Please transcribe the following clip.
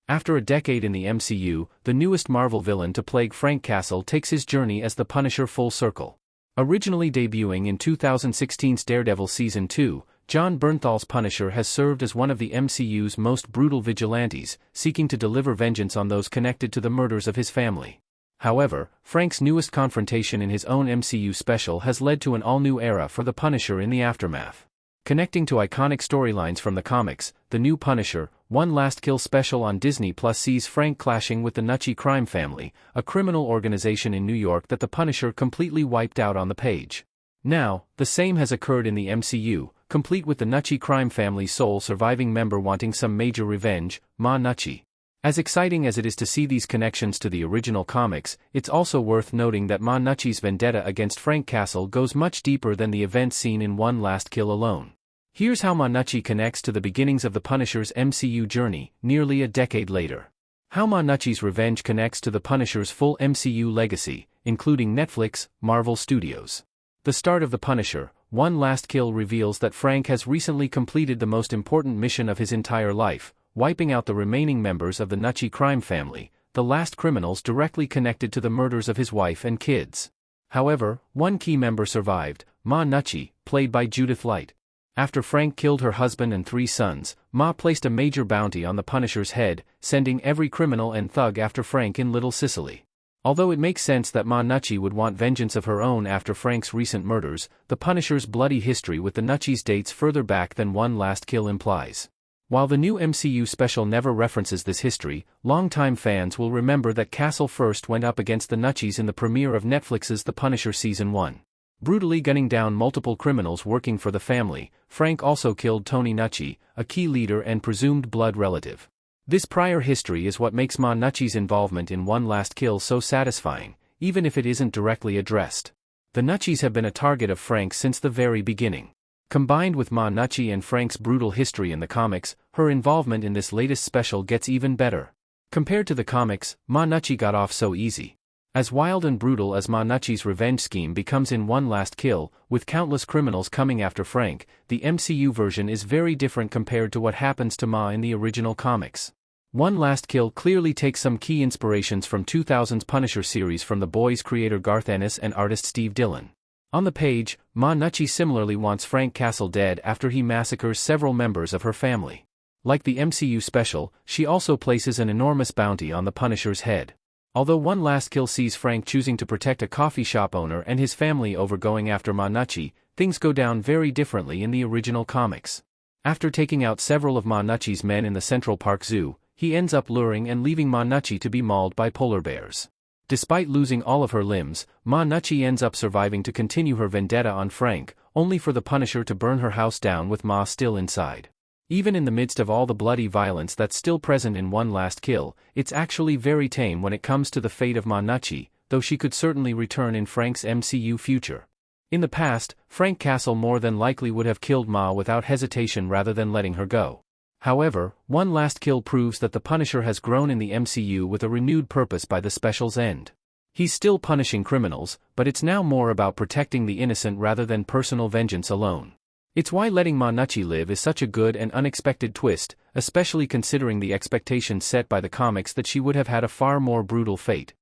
After a decade in the MCU, the newest Marvel villain to plague Frank Castle takes his journey as the Punisher full circle. Originally debuting in 2016's Daredevil Season 2, Jon Bernthal's Punisher has served as one of the MCU's most brutal vigilantes, seeking to deliver vengeance on those connected to the murders of his family. However, Frank's newest confrontation in his own MCU special has led to an all-new era for the Punisher in the aftermath. Connecting to iconic storylines from the comics, the new Punisher, One Last Kill special on Disney Plus sees Frank clashing with the Gnucci crime family, a criminal organization in New York that the Punisher completely wiped out on the page. Now, the same has occurred in the MCU, complete with the Gnucci crime family's sole surviving member wanting some major revenge, Ma Gnucci. As exciting as it is to see these connections to the original comics, it's also worth noting that Ma Gnucci's vendetta against Frank Castle goes much deeper than the events seen in One Last Kill alone. Here's how Ma Gnucci connects to the beginnings of the Punisher's MCU journey, nearly a decade later. How Ma Gnucci's revenge connects to the Punisher's full MCU legacy, including Netflix, Marvel Studios. The start of the Punisher, One Last Kill reveals that Frank has recently completed the most important mission of his entire life, wiping out the remaining members of the Gnucci crime family, the last criminals directly connected to the murders of his wife and kids. However, one key member survived, Ma Gnucci, played by Judith Light. After Frank killed her husband and 3 sons, Ma placed a major bounty on the Punisher's head, sending every criminal and thug after Frank in Little Sicily. Although it makes sense that Ma Gnucci would want vengeance of her own after Frank's recent murders, the Punisher's bloody history with the Gnuccis dates further back than One Last Kill implies. While the new MCU special never references this history, longtime fans will remember that Castle first went up against the Gnuccis in the premiere of Netflix's The Punisher Season 1. Brutally gunning down multiple criminals working for the family, Frank also killed Tony Gnucci, a key leader and presumed blood relative. This prior history is what makes Ma Gnucci's involvement in One Last Kill so satisfying, even if it isn't directly addressed. The Gnuccis have been a target of Frank since the very beginning. Combined with Ma Gnucci and Frank's brutal history in the comics, her involvement in this latest special gets even better. Compared to the comics, Ma Gnucci got off so easy. As wild and brutal as Ma Gnucci's revenge scheme becomes in One Last Kill, with countless criminals coming after Frank, the MCU version is very different compared to what happens to Ma in the original comics. One Last Kill clearly takes some key inspirations from 2000's Punisher series from The Boys creator Garth Ennis and artist Steve Dillon. On the page, Ma Gnucci similarly wants Frank Castle dead after he massacres several members of her family. Like the MCU special, she also places an enormous bounty on the Punisher's head. Although One Last Kill sees Frank choosing to protect a coffee shop owner and his family over going after Ma Gnucci, things go down very differently in the original comics. After taking out several of Ma Gnucci's men in the Central Park Zoo, he ends up luring and leaving Ma Gnucci to be mauled by polar bears. Despite losing all of her limbs, Ma Gnucci ends up surviving to continue her vendetta on Frank, only for the Punisher to burn her house down with Ma still inside. Even in the midst of all the bloody violence that's still present in One Last Kill, it's actually very tame when it comes to the fate of Ma Gnucci, though she could certainly return in Frank's MCU future. In the past, Frank Castle more than likely would have killed Ma without hesitation rather than letting her go. However, One Last Kill proves that the Punisher has grown in the MCU with a renewed purpose by the special's end. He's still punishing criminals, but it's now more about protecting the innocent rather than personal vengeance alone. It's why letting Ma Gnucci live is such a good and unexpected twist, especially considering the expectations set by the comics that she would have had a far more brutal fate.